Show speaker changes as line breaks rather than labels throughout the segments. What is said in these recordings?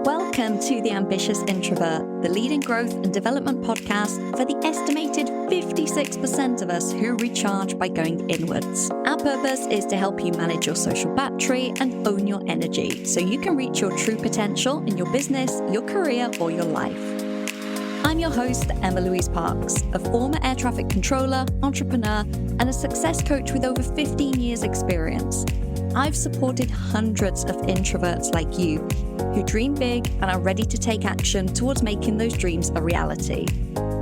Welcome to The Ambitious Introvert, the leading growth and development podcast for the estimated 56% of us who recharge by going inwards. Our purpose is to help you manage your social battery and own your energy so you can reach your true potential in your business, your career, or your life. I'm your host, Emma-Louise Parks, a former air traffic controller, entrepreneur, and a success coach with over 15 years experience. I've supported hundreds of introverts like you who dream big and are ready to take action towards making those dreams a reality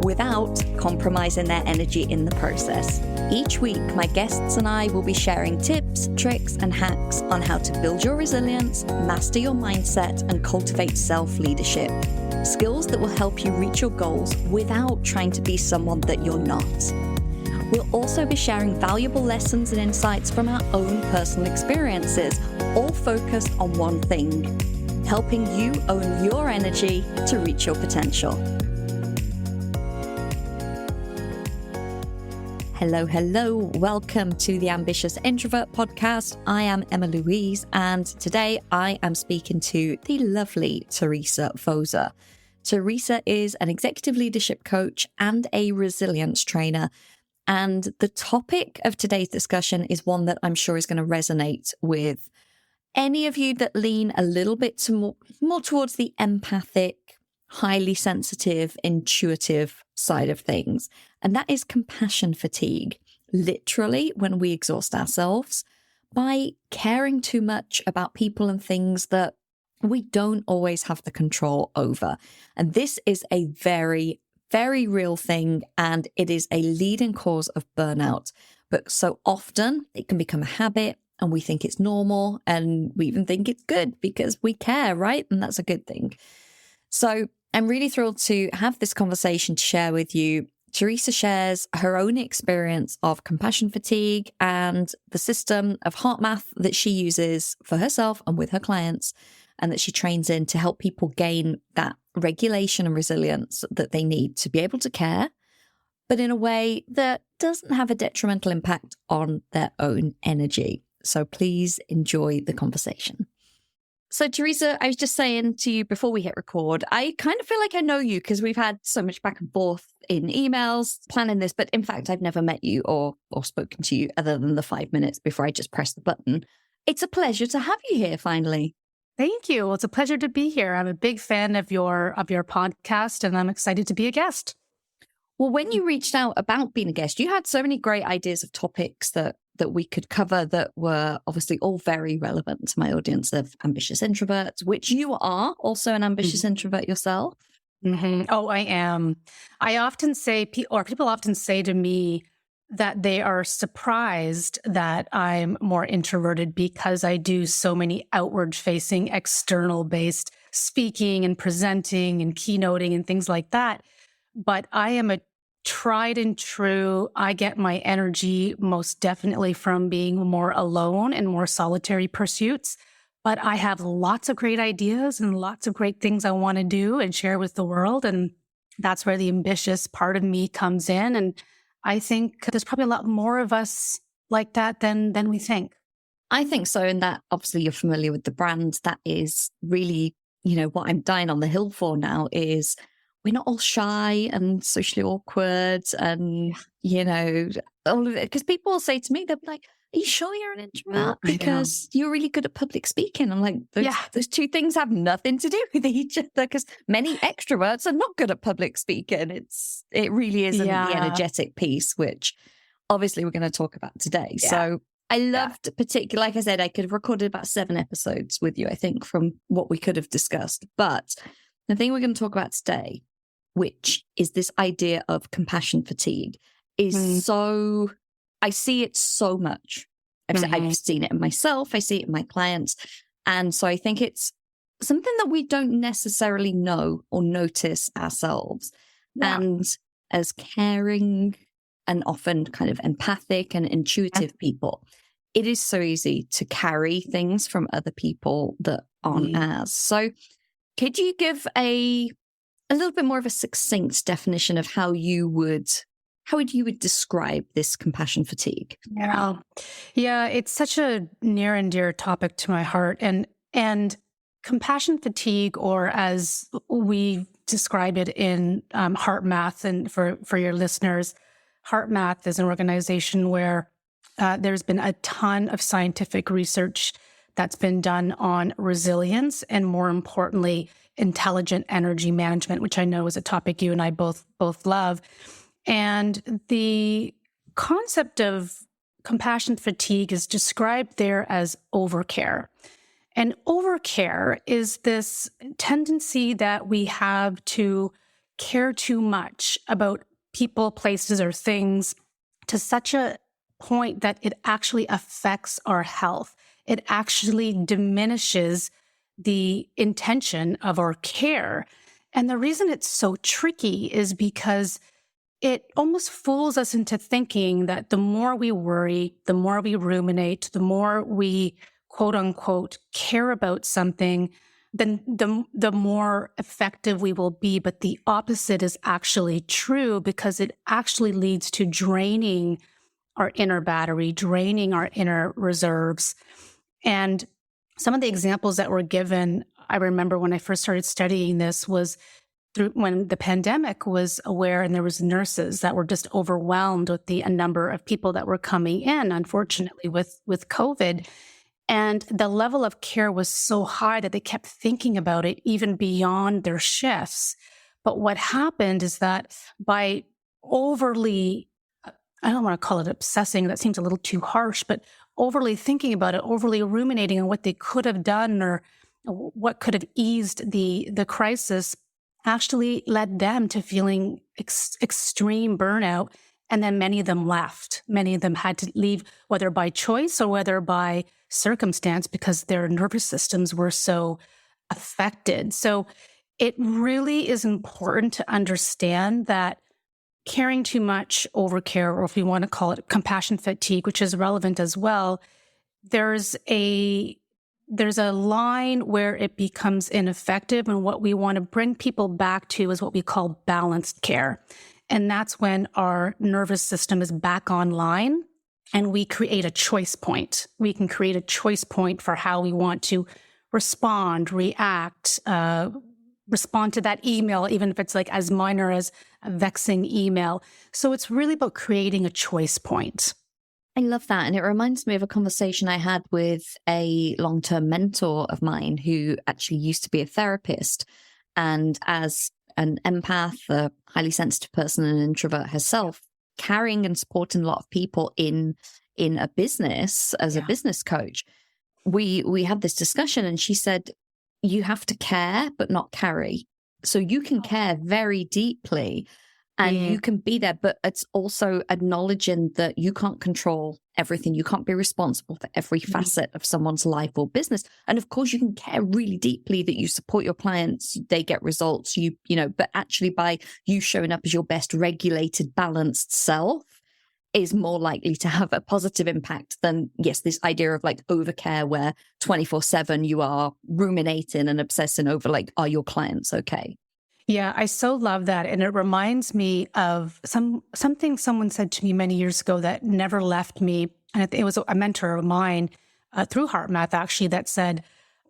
without compromising their energy in the process. Each week, my guests and I will be sharing tips, tricks, and hacks on how to build your resilience, master your mindset, and cultivate self-leadership. Skills that will help you reach your goals without trying to be someone that you're not. We'll also be sharing valuable lessons and insights from our own personal experiences, all focused on one thing: helping you own your energy to reach your potential. Hello. Welcome to the Ambitious Introvert podcast. I am Emma-Louise, and today I am speaking to the lovely Teresa Vozza. Teresa is an executive leadership coach and a resilience trainer. And the topic of today's discussion is one that I'm sure is going to resonate with any of you that lean a little bit more towards the empathic, highly sensitive, intuitive side of things. And that is compassion fatigue. Literally, when we exhaust ourselves by caring too much about people and things that we don't always have the control over. And this is a very real thing, and it is a leading cause of burnout. But so often it can become a habit, and we think it's normal, and we even think it's good because we care, right? And that's a good thing. So I'm really thrilled to have this conversation to share with you. Teresa shares her own experience of compassion fatigue and the system of HeartMath that she uses for herself and with her clients, and that she trains in to help people gain that regulation and resilience that they need to be able to care, but in a way that doesn't have a detrimental impact on their own energy. So please enjoy the conversation. So Teresa, I was just saying to you before we hit record, I kind of feel like I know you because we've had so much back and forth in emails planning this, but in fact, I've never met you or spoken to you other than the 5 minutes before I just pressed the button. It's a pleasure to have you here finally.
Thank you. Well, it's a pleasure to be here. I'm a big fan of your podcast, and I'm excited to be a guest.
Well, when you reached out about being a guest, you had so many great ideas of topics that we could cover that were obviously all very relevant to my audience of ambitious introverts, which you are also an ambitious introvert yourself.
Mm-hmm. Oh, I am. I often say, or people often say to me that they are surprised that I'm more introverted because I do so many outward-facing, external-based speaking and presenting and keynoting and things like that. But I am a tried and true, I get my energy most definitely from being more alone and more solitary pursuits. But I have lots of great ideas and lots of great things I want to do and share with the world. And that's where the ambitious part of me comes in. And I think there's probably a lot more of us like that than we think.
I think so. And that obviously you're familiar with the brand. That is really, what I'm dying on the hill for now is we're not all shy and socially awkward and, all of it. Because people will say to me, they'll be like, are you sure you're an introvert? Because you're really good at public speaking. I'm like, those two things have nothing to do with each other because many extroverts are not good at public speaking. It really is the energetic piece, which obviously we're going to talk about today. Yeah. So I loved particularly, like I said, I could have recorded about 7 episodes with you, I think, from what we could have discussed. But the thing we're going to talk about today, which is this idea of compassion fatigue, is so... I see it so much. I've seen it in myself. I see it in my clients. And so I think it's something that we don't necessarily know or notice ourselves. Yeah. And as caring and often kind of empathic and intuitive people, it is so easy to carry things from other people that aren't ours. So could you give a little bit more of a succinct definition of how you would describe this compassion fatigue?
Yeah, it's such a near and dear topic to my heart. And compassion fatigue, or as we describe it in HeartMath, and for your listeners, HeartMath is an organization where there's been a ton of scientific research that's been done on resilience and, more importantly, intelligent energy management, which I know is a topic you and I both love. And the concept of compassion fatigue is described there as overcare. And overcare is this tendency that we have to care too much about people, places, or things to such a point that it actually affects our health. It actually diminishes the intention of our care. And the reason it's so tricky is because it almost fools us into thinking that the more we worry, the more we ruminate, the more we quote unquote care about something, then the more effective we will be. But the opposite is actually true, because it actually leads to draining our inner battery, draining our inner reserves. And some of the examples that were given, I remember when I first started studying this, was through when the pandemic was aware, and there was nurses that were just overwhelmed with the number of people that were coming in, unfortunately, with COVID. And the level of care was so high that they kept thinking about it even beyond their shifts. But what happened is that by overly, I don't want to call it obsessing, that seems a little too harsh, but overly thinking about it, overly ruminating on what they could have done or what could have eased the crisis, actually led them to feeling extreme burnout. And then many of them left. Many of them had to leave, whether by choice or whether by circumstance, because their nervous systems were so affected. So it really is important to understand that caring too much, overcare, or if we want to call it compassion fatigue, which is relevant as well, there's a line where it becomes ineffective. And what we want to bring people back to is what we call balanced care. And that's when our nervous system is back online and we create a choice point. We can create a choice point for how we want to respond, react, respond to that email, even if it's like as minor as a vexing email. So it's really about creating a choice point.
I love that. And it reminds me of a conversation I had with a long-term mentor of mine who actually used to be a therapist. And as an empath, a highly sensitive person, and an introvert herself, carrying and supporting a lot of people in a business as a business coach, we had this discussion, and she said, you have to care, but not carry. So you can care very deeply and you can be there, but it's also acknowledging that you can't control everything. You can't be responsible for every facet of someone's life or business. And of course, you can care really deeply that you support your clients, they get results, you know, but actually by you showing up as your best regulated, balanced self is more likely to have a positive impact than, yes, this idea of like overcare where 24/7 you are ruminating and obsessing over like, are your clients okay?
Yeah, I so love that. And it reminds me of something someone said to me many years ago that never left me. And it was a mentor of mine through HeartMath, actually, that said,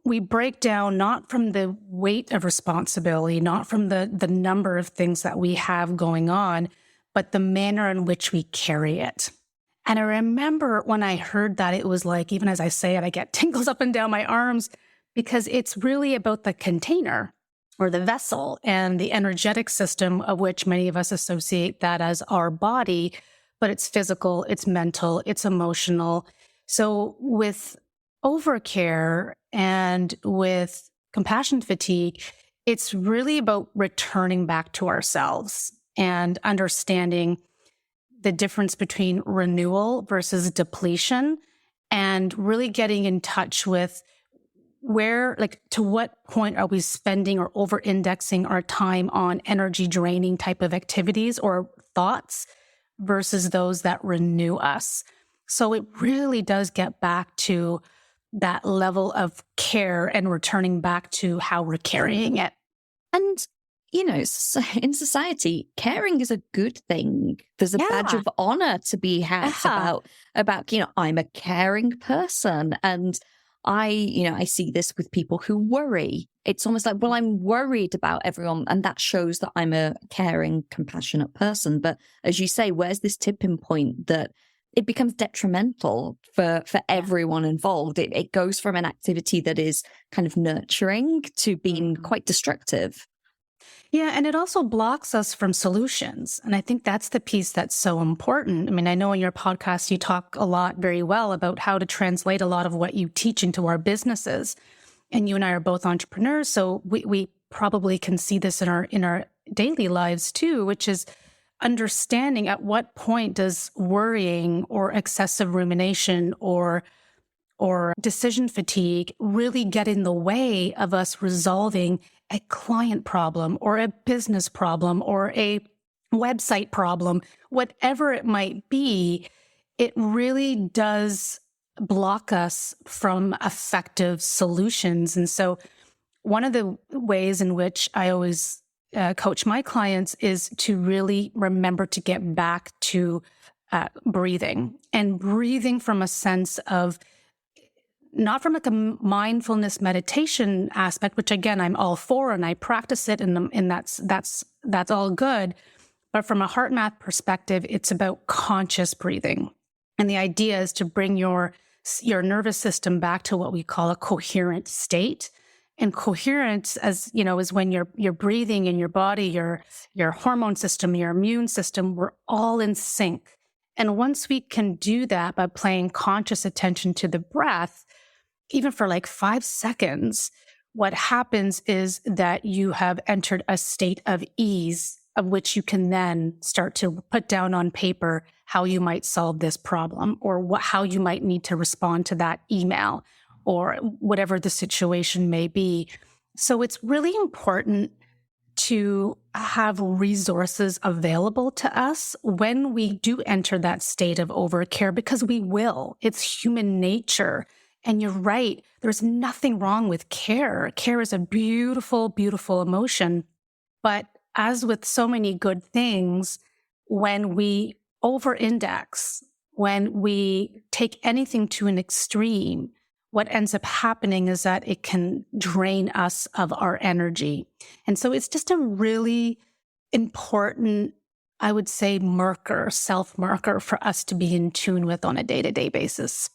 we break down not from the weight of responsibility, not from the number of things that we have going on, but the manner in which we carry it. And I remember when I heard that, it was like, even as I say it, I get tingles up and down my arms, because it's really about the container or the vessel and the energetic system, of which many of us associate that as our body, but it's physical, it's mental, it's emotional. So with overcare and with compassion fatigue, it's really about returning back to ourselves and understanding the difference between renewal versus depletion, and really getting in touch with where, like, to what point are we spending or over-indexing our time on energy draining type of activities or thoughts versus those that renew us. So it really does get back to that level of care and returning back to how we're carrying it.
And, you know, in society, caring is a good thing. There's a badge of honor to be had about, you know, I'm a caring person. And I see this with people who worry. It's almost like, well, I'm worried about everyone. And that shows that I'm a caring, compassionate person. But as you say, where's this tipping point that it becomes detrimental for everyone involved? It goes from an activity that is kind of nurturing to being quite destructive.
Yeah, and it also blocks us from solutions. And I think that's the piece that's so important. I mean, I know in your podcast, you talk a lot very well about how to translate a lot of what you teach into our businesses. And you and I are both entrepreneurs, so we probably can see this in our daily lives too, which is understanding at what point does worrying or excessive rumination or decision fatigue really get in the way of us resolving a client problem or a business problem or a website problem, whatever it might be. It really does block us from effective solutions. And so one of the ways in which I always coach my clients is to really remember to get back to breathing, and breathing from a sense of, not from like a mindfulness meditation aspect, which again, I'm all for and I practice it and that's all good. But from a HeartMath perspective, it's about conscious breathing. And the idea is to bring your nervous system back to what we call a coherent state. And coherence, as you know, is when you're breathing in your body, your hormone system, your immune system, we're all in sync. And once we can do that by paying conscious attention to the breath, even for like 5 seconds, what happens is that you have entered a state of ease, of which you can then start to put down on paper how you might solve this problem, or how you might need to respond to that email, or whatever the situation may be. So it's really important to have resources available to us when we do enter that state of overcare, because we will. It's human nature. And you're right, there's nothing wrong with care. Care is a beautiful, beautiful emotion. But as with so many good things, when we over-index, when we take anything to an extreme, what ends up happening is that it can drain us of our energy. And so it's just a really important, I would say, self-marker for us to be in tune with on a day-to-day basis.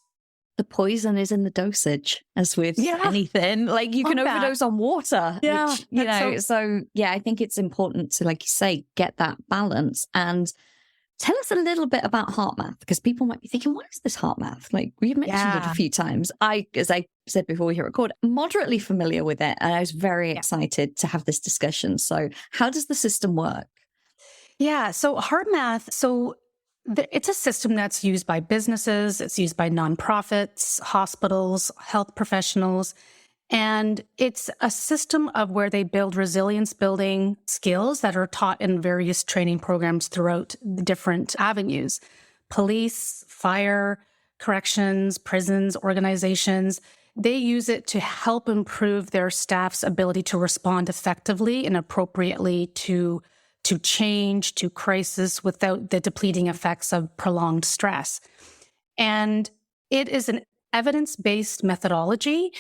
The poison is in the dosage, as with anything. Like you can overdose on water.
Yeah.
Which, so I think it's important to, like you say, get that balance. And tell us a little bit about HeartMath, because people might be thinking, what is this HeartMath? Like we've mentioned it a few times. As I said before we hit record, moderately familiar with it. And I was very excited to have this discussion. So how does the system work?
Yeah. So HeartMath, it's a system that's used by businesses, it's used by nonprofits, hospitals, health professionals, and it's a system of where they build resilience building skills that are taught in various training programs throughout the different avenues: police, fire, corrections, prisons, organizations. They use it to help improve their staff's ability to respond effectively and appropriately to change, to crisis, without the depleting effects of prolonged stress. And it is an evidence-based methodology,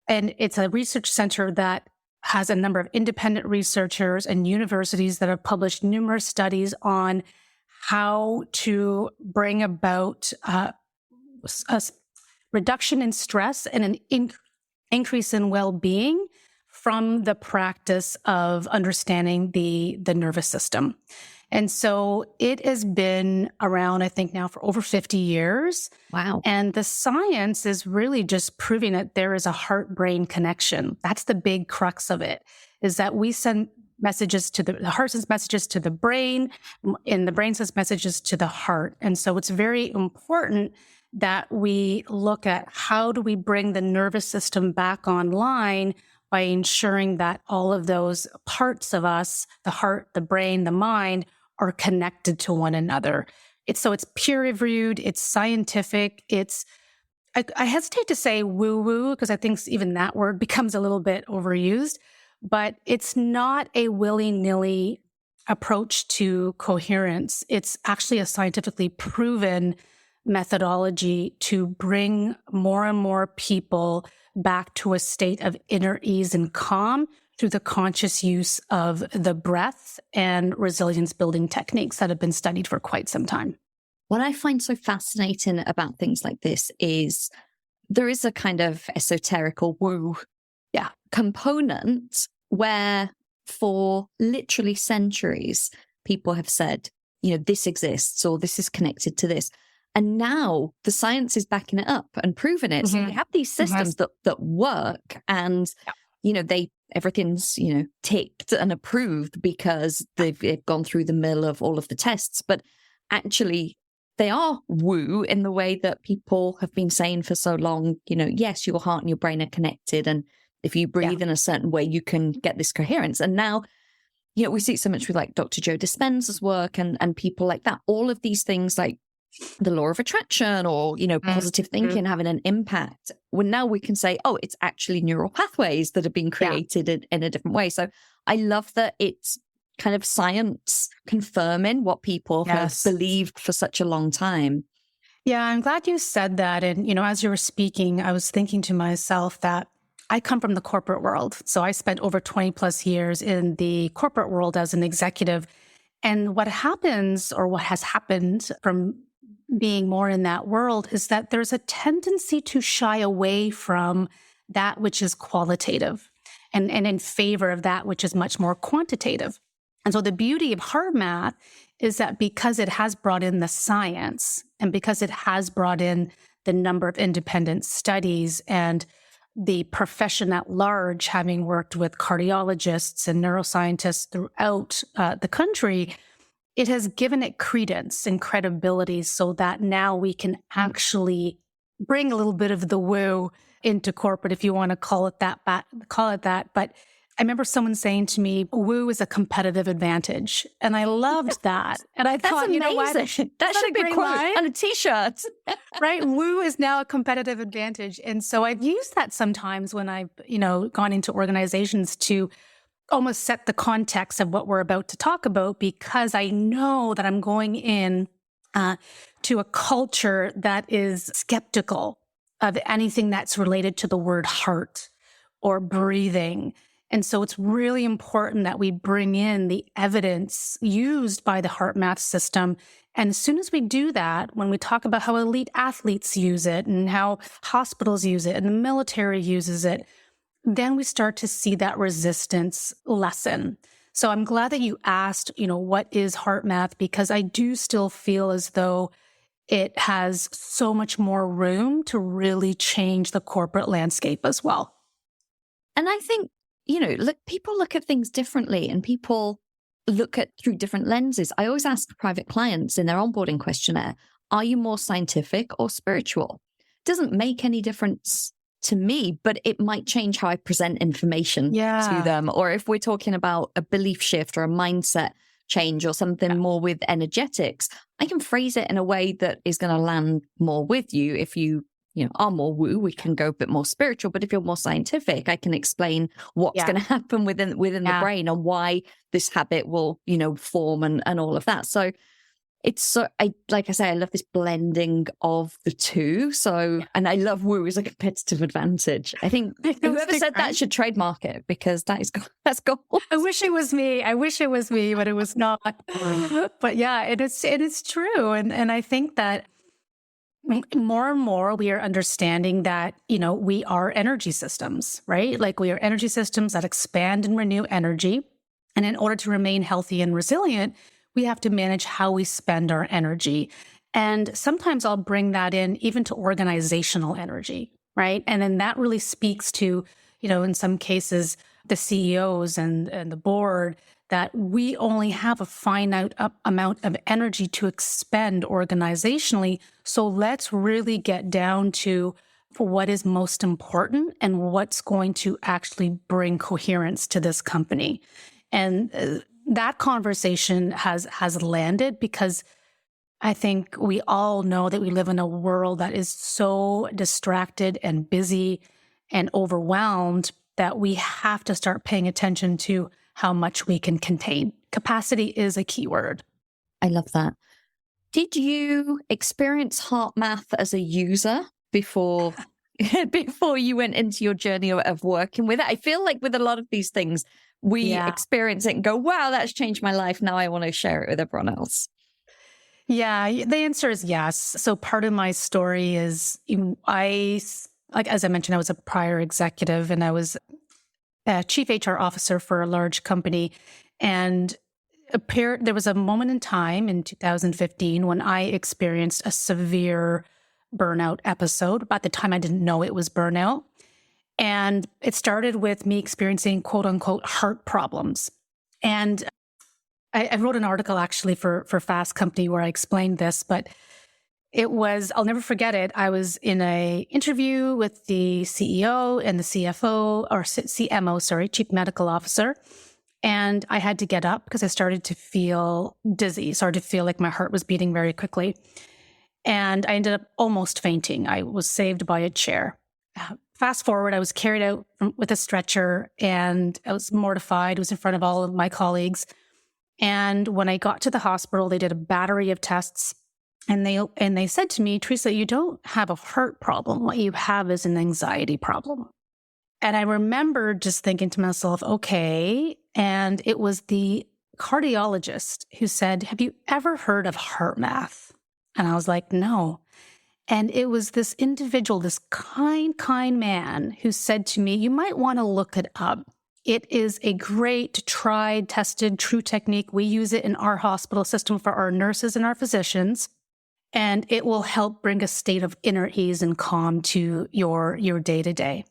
and it's a research center that has a number of independent researchers and universities that have published numerous studies on how to bring about a reduction in stress and an increase in well-being from the practice of understanding the nervous system. And so it has been around, I think now for over 50 years.
Wow.
And the science is really just proving that there is a heart-brain connection. That's the big crux of it, is that we send messages to the heart sends messages to the brain, and the brain sends messages to the heart. And so it's very important that we look at how do we bring the nervous system back online by ensuring that all of those parts of us, the heart, the brain, the mind, are connected to one another. It's peer-reviewed, it's scientific, I hesitate to say woo-woo, because I think even that word becomes a little bit overused, but it's not a willy-nilly approach to coherence. It's actually a scientifically proven methodology to bring more and more people back to a state of inner ease and calm through the conscious use of the breath and resilience building techniques that have been studied for quite some time.
What I find so fascinating about things like this is there is a kind of esoteric or woo component where for literally centuries, people have said, this exists or this is connected to this. And now the science is backing it up and proving it. So we have these systems that work and, everything's, ticked and approved because they've gone through the mill of all of the tests. But actually, they are woo in the way that people have been saying for so long, yes, your heart and your brain are connected. And if you breathe in a certain way, you can get this coherence. And now, we see it so much with like Dr. Joe Dispenza's work and people like that. All of these things like the law of attraction or, positive thinking having an impact. When now we can say, oh, it's actually neural pathways that have been created in a different way. So I love that it's kind of science confirming what people have believed for such a long time.
Yeah, I'm glad you said that. And, as you were speaking, I was thinking to myself that I come from the corporate world. So I spent over 20 plus years in the corporate world as an executive. And what happens or what has happened from being more in that world is that there's a tendency to shy away from that which is qualitative and in favor of that which is much more quantitative. And so the beauty of HeartMath is that because it has brought in the science and because it has brought in the number of independent studies and the profession at large, having worked with cardiologists and neuroscientists throughout the country, it has given it credence and credibility so that now we can actually bring a little bit of the woo into corporate, if you want to call it that. But I remember someone saying to me, woo is a competitive advantage. And I loved that. And I thought,
amazing.
You know what?
That should be a quote on a t-shirt.
Right? Woo is now a competitive advantage. And so I've used that sometimes when I've, gone into organizations to almost set the context of what we're about to talk about, because I know that I'm going in to a culture that is skeptical of anything that's related to the word heart or breathing. And so it's really important that we bring in the evidence used by the HeartMath system. And as soon as we do that, when we talk about how elite athletes use it and how hospitals use it and the military uses it, then we start to see that resistance lessen. So I'm glad that you asked, what is HeartMath? Because I do still feel as though it has so much more room to really change the corporate landscape as well.
And I think, people look at things differently and people look at through different lenses. I always ask private clients in their onboarding questionnaire, are you more scientific or spiritual? It doesn't make any difference to me, but it might change how I present information to them. Or if we're talking about a belief shift or a mindset change or something more with energetics, I can phrase it in a way that is going to land more with you. If you are more woo, we can go a bit more spiritual. But if you're more scientific, I can explain what's going to happen within the brain and why this habit will, form and all of that. So it's so, like I say, I love this blending of the two. So, and I love woo as a competitive advantage. I think whoever said that should trademark it because that's gold.
I wish it was me, but it was not. But yeah, it is true. And I think that more and more we are understanding that, we are energy systems, right? Like we are energy systems that expand and renew energy. And in order to remain healthy and resilient, we have to manage how we spend our energy. And sometimes I'll bring that in even to organizational energy, right? And then that really speaks to, in some cases, the CEOs and the board, that we only have a finite amount of energy to expend organizationally. So let's really get down to what is most important and what's going to actually bring coherence to this company. And that conversation has landed because I think we all know that we live in a world that is so distracted and busy and overwhelmed that we have to start paying attention to how much we can contain. Capacity is a key word.
I love that. Did you experience HeartMath as a user before before you went into your journey of working with it? I feel like with a lot of these things, we
Yeah.
experience it and go, wow, that's changed my life. Now I want to share it with everyone else.
Yeah, the answer is yes. So part of my story is like as I mentioned, I was a prior executive and I was a chief HR officer for a large company. And there was a moment in time in 2015 when I experienced a severe burnout episode. At the time, I didn't know it was burnout. And it started with me experiencing quote unquote heart problems. And I wrote an article actually for Fast Company where I explained this, but I'll never forget it. I was in a interview with the CEO and the CFO or CMO, Chief Medical Officer. And I had to get up because I started to feel dizzy, started to feel like my heart was beating very quickly. And I ended up almost fainting. I was saved by a chair. Fast forward, I was carried out with a stretcher and I was mortified. It was in front of all of my colleagues. And when I got to the hospital, they did a battery of tests. And they said to me, Teresa, you don't have a heart problem. What you have is an anxiety problem. And I remember just thinking to myself, okay. And it was the cardiologist who said, have you ever heard of HeartMath? And I was like, no. And it was this individual, this kind man who said to me, you might want to look it up. It is a great, tried, tested, true technique. We use it in our hospital system for our nurses and our physicians. And it will help bring a state of inner ease and calm to your day-to-day.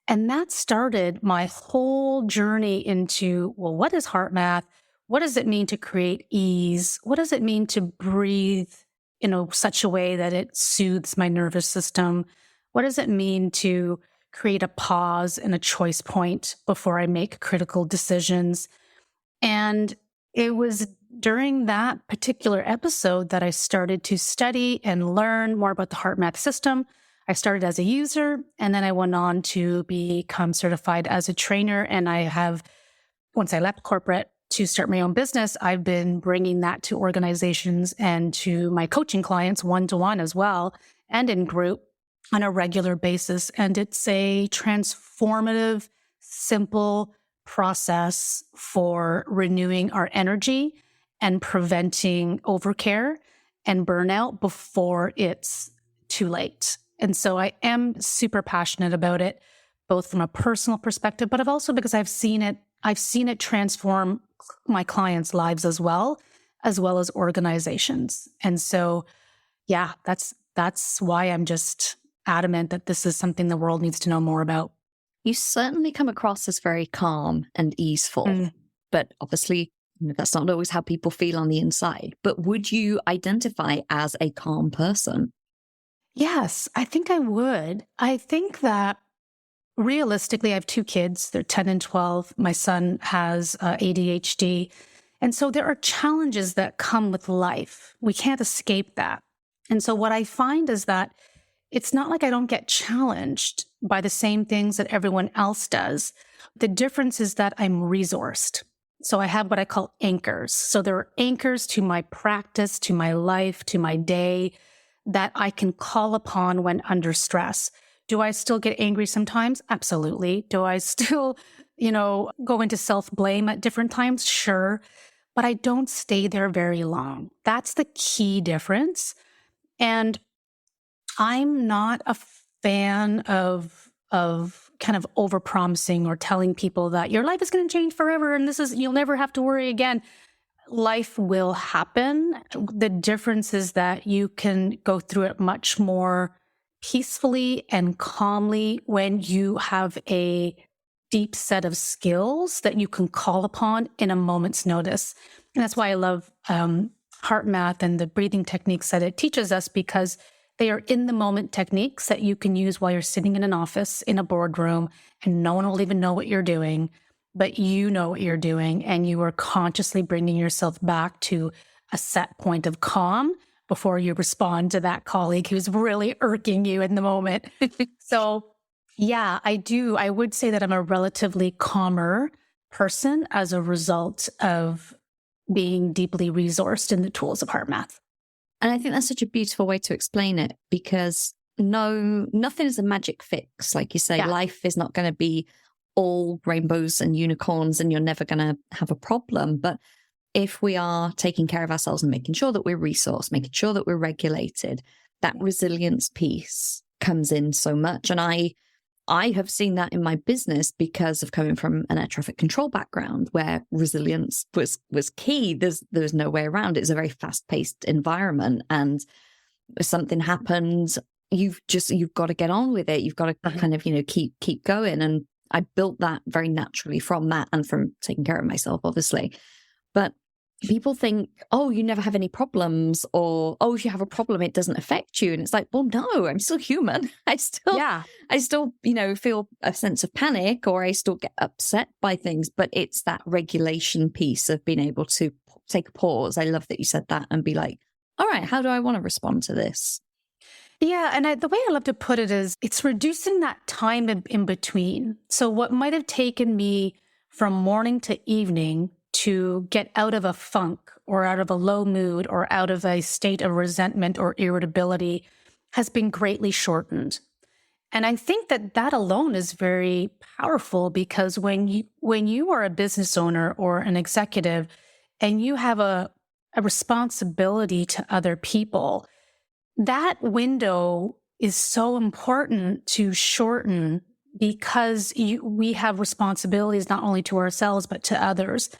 And that started my whole journey into, well, what is HeartMath? What does it mean to create ease? What does it mean to breathe in such a way that it soothes my nervous system? What does it mean to create a pause and a choice point before I make critical decisions? And it was during that particular episode that I started to study and learn more about the HeartMath system. I started as a user, and then I went on to become certified as a trainer. And once I left corporate to start my own business, I've been bringing that to organizations and to my coaching clients one-to-one as well, and in group on a regular basis. And it's a transformative, simple process for renewing our energy and preventing overcare and burnout before it's too late. And so I am super passionate about it, both from a personal perspective, but also because I've seen it transform my clients' lives as well as organizations. And so, yeah, that's why I'm just adamant that this is something the world needs to know more about.
You certainly come across as very calm and easeful, but obviously that's not always how people feel on the inside. But would you identify as a calm person?
Yes, I think I would. I think that realistically, I have two kids. They're 10 and 12. My son has ADHD. And so there are challenges that come with life. We can't escape that. And so what I find is that it's not like I don't get challenged by the same things that everyone else does. The difference is that I'm resourced. So I have what I call anchors. So there are anchors to my practice, to my life, to my day that I can call upon when under stress. Do I still get angry sometimes? Absolutely. Do I still, go into self-blame at different times? Sure. But I don't stay there very long. That's the key difference. And I'm not a fan of kind of overpromising or telling people that your life is going to change forever and you'll never have to worry again. Life will happen. The difference is that you can go through it much more peacefully and calmly when you have a deep set of skills that you can call upon in a moment's notice. And that's why I love HeartMath and the breathing techniques that it teaches us, because they are in the moment techniques that you can use while you're sitting in an office, in a boardroom, and no one will even know what you're doing, but you know what you're doing, and you are consciously bringing yourself back to a set point of calm before you respond to that colleague who's really irking you in the moment. So yeah, I do. I would say that I'm a relatively calmer person as a result of being deeply resourced in the tools of HeartMath.
And I think that's such a beautiful way to explain it, because nothing is a magic fix. Like you say, life is not going to be all rainbows and unicorns and you're never going to have a problem. But if we are taking care of ourselves and making sure that we're resourced, making sure that we're regulated, that resilience piece comes in so much. And I have seen that in my business because of coming from an air traffic control background where resilience was key. There's no way around it. It's a very fast-paced environment. And if something happens, you've got to get on with it. You've got to kind of, keep going. And I built that very naturally from that and from taking care of myself, obviously. But people think, oh, you never have any problems, or, oh, if you have a problem, it doesn't affect you. And it's like, well, no, I'm still human. I still, feel a sense of panic, or I still get upset by things. But it's that regulation piece of being able to take a pause. I love that you said that, and be like, all right, how do I want to respond to this?
Yeah. And the way I love to put it is it's reducing that time in between. So what might have taken me from morning to evening to get out of a funk or out of a low mood or out of a state of resentment or irritability has been greatly shortened. And I think that alone is very powerful, because when you are a business owner or an executive and you have a responsibility to other people, that window is so important to shorten, because we have responsibilities not only to ourselves, but to others.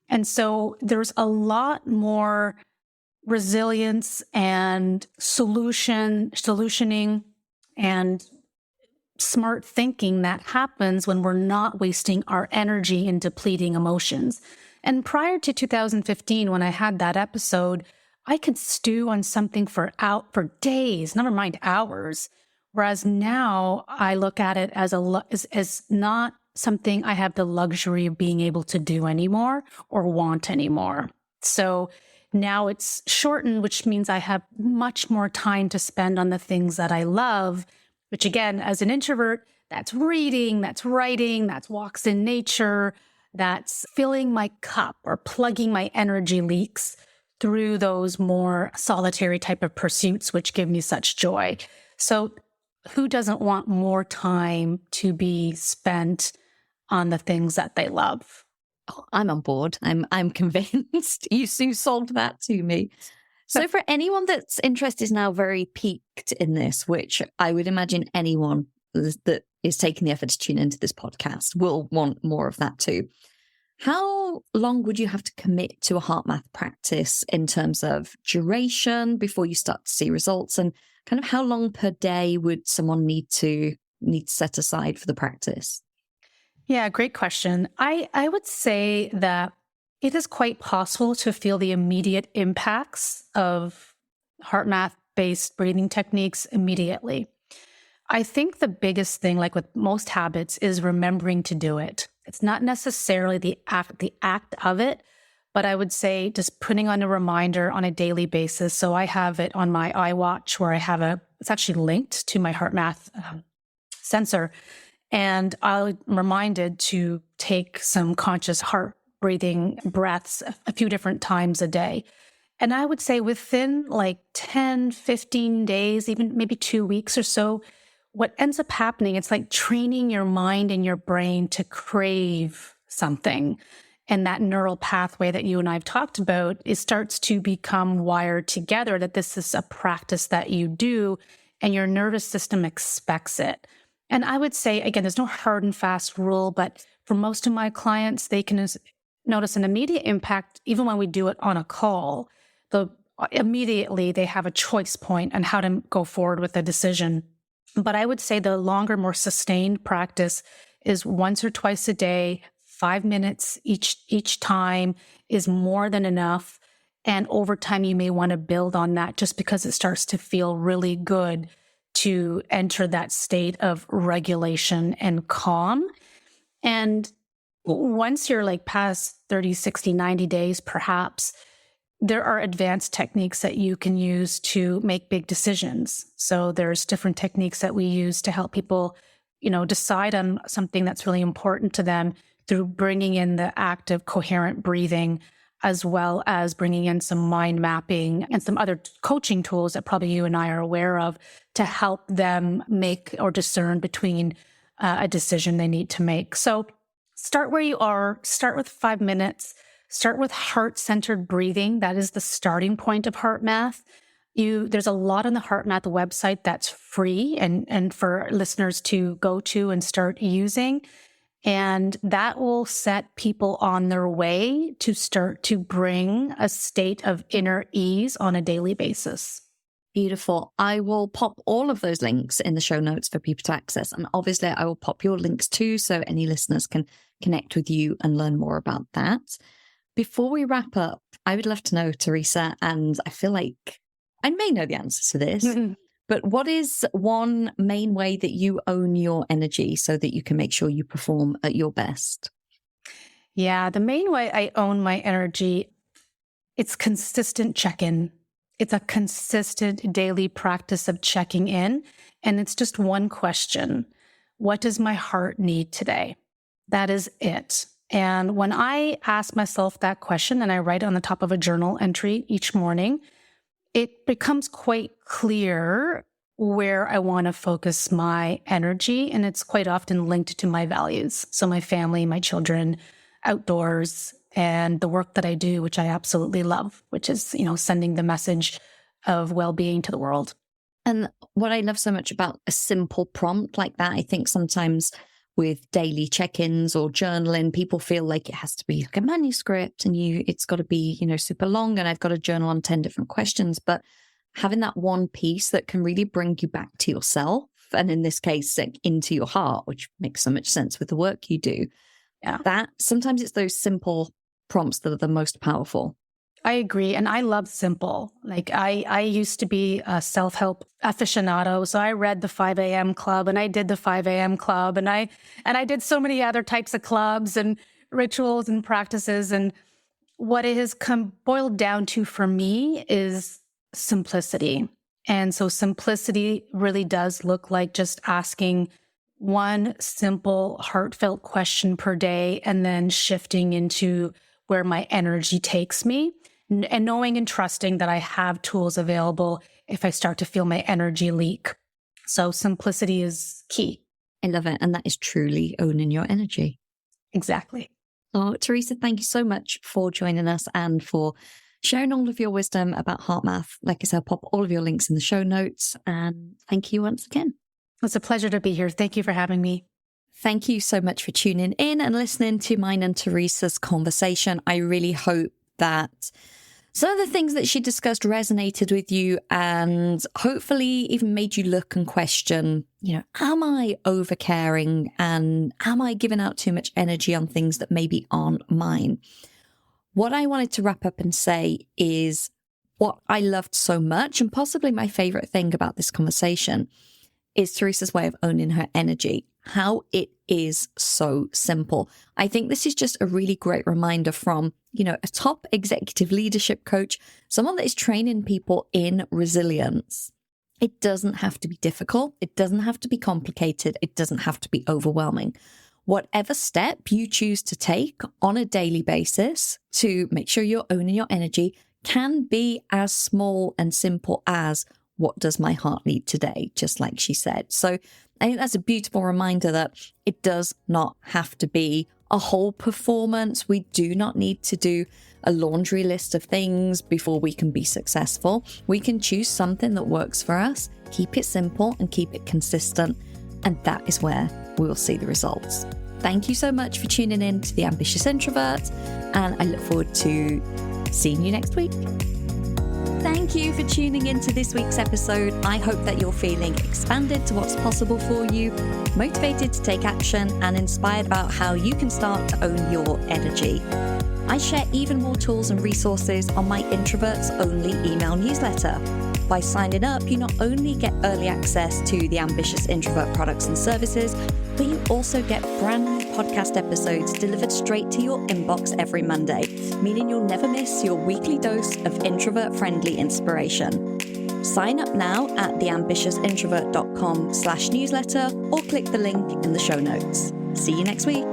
And so there's a lot more resilience and solutioning and smart thinking that happens when we're not wasting our energy in depleting emotions. And prior to 2015, when I had that episode, I could stew on something for days, never mind hours. Whereas now I look at it as not something I have the luxury of being able to do anymore or want anymore. So now it's shortened, which means I have much more time to spend on the things that I love, which again, as an introvert, that's reading, that's writing, that's walks in nature, that's filling my cup or plugging my energy leaks through those more solitary type of pursuits, which give me such joy. So who doesn't want more time to be spent on the things that they love?
Oh, I'm on board. I'm convinced. You sold that to me. So for anyone that's interest is now very piqued in this, which I would imagine anyone that is taking the effort to tune into this podcast will want more of that too. How long would you have to commit to a HeartMath practice in terms of duration before you start to see results? And kind of how long per day would someone need to set aside for the practice?
Yeah, great question. I would say that it is quite possible to feel the immediate impacts of HeartMath-based breathing techniques immediately. I think the biggest thing, like with most habits, is remembering to do it. It's not necessarily the act of it, but I would say just putting on a reminder on a daily basis. So I have it on my iWatch where it's actually linked to my HeartMath sensor. And I'm reminded to take some conscious heart breathing breaths a few different times a day. And I would say within like 10, 15 days, even maybe 2 weeks or so, what ends up happening, it's like training your mind and your brain to crave something. And that neural pathway that you and I have talked about, it starts to become wired together, that this is a practice that you do and your nervous system expects it. And I would say, again, there's no hard and fast rule, but for most of my clients, they can notice an immediate impact even when we do it on a call. Immediately, they have a choice point on how to go forward with a decision. But I would say the longer, more sustained practice is once or twice a day, 5 minutes each time is more than enough. And over time, you may want to build on that just because it starts to feel really good to enter that state of regulation and calm. And once you're like past 30, 60, 90 days, perhaps, there are advanced techniques that you can use to make big decisions. So there's different techniques that we use to help people, decide on something that's really important to them through bringing in the active, coherent breathing. as well as bringing in some mind mapping and some other coaching tools that probably you and I are aware of to help them make or discern between a decision they need to make. So start where you are, start with 5 minutes, start with heart-centered breathing. That is the starting point of HeartMath. There's a lot on the HeartMath website that's free and for listeners to go to and start using. And that will set people on their way to start to bring a state of inner ease on a daily basis.
Beautiful. I will pop all of those links in the show notes for people to access. And obviously, I will pop your links too, so any listeners can connect with you and learn more about that. Before we wrap up, I would love to know, Teresa, and I feel like I may know the answer to this, but what is one main way that you own your energy so that you can make sure you perform at your best?
Yeah, the main way I own my energy, it's consistent check-in. It's a consistent daily practice of checking in. And it's just one question. What does my heart need today? That is it. And when I ask myself that question and I write it on the top of a journal entry each morning, it becomes quite clear where I want to focus my energy. And it's quite often linked to my values. So my family, my children, outdoors, and the work that I do, which I absolutely love, which is, sending the message of well-being to the world.
And what I love so much about a simple prompt like that, I think sometimes with daily check-ins or journaling, people feel like it has to be like a manuscript and it's got to be, super long and I've got to journal on 10 different questions. But having that one piece that can really bring you back to yourself, and in this case, like, into your heart, which makes so much sense with the work you do.
Yeah.
That sometimes it's those simple prompts that are the most powerful.
I agree. And I love simple. Like I used to be a self-help aficionado. So I read the 5 a.m. club and I did the 5 a.m. club and I did so many other types of clubs and rituals and practices. And what it has boiled down to for me is simplicity. And so simplicity really does look like just asking one simple, heartfelt question per day and then shifting into where my energy takes me. And knowing and trusting that I have tools available if I start to feel my energy leak. So simplicity is key.
I love it. And that is truly owning your energy.
Exactly.
Oh, Teresa, thank you so much for joining us and for sharing all of your wisdom about HeartMath. Like I said, I'll pop all of your links in the show notes. And thank you once again.
It's a pleasure to be here. Thank you for having me.
Thank you so much for tuning in and listening to mine and Teresa's conversation. I really hope that some of the things that she discussed resonated with you and hopefully even made you look and question, am I overcaring and am I giving out too much energy on things that maybe aren't mine? What I wanted to wrap up and say is what I loved so much and possibly my favorite thing about this conversation is Teresa's way of owning her energy, how it is so simple. I think this is just a really great reminder from, a top executive leadership coach, someone that is training people in resilience. It doesn't have to be difficult. It doesn't have to be complicated. It doesn't have to be overwhelming. Whatever step you choose to take on a daily basis to make sure you're owning your energy can be as small and simple as, what does my heart need today? Just like she said. So I think that's a beautiful reminder that it does not have to be a whole performance. We do not need to do a laundry list of things before we can be successful. We can choose something that works for us, keep it simple and keep it consistent. And that is where we will see the results. Thank you so much for tuning in to The Ambitious Introvert. And I look forward to seeing you next week. Thank you for tuning into this week's episode. I hope that you're feeling expanded to what's possible for you, motivated to take action, and inspired about how you can start to own your energy. I share even more tools and resources on my Introverts Only email newsletter. By signing up, you not only get early access to the Ambitious Introvert products and services, but you also get brand new podcast episodes delivered straight to your inbox every Monday, meaning you'll never miss your weekly dose of introvert-friendly inspiration. Sign up now at theambitiousintrovert.com/newsletter or click the link in the show notes. See you next week.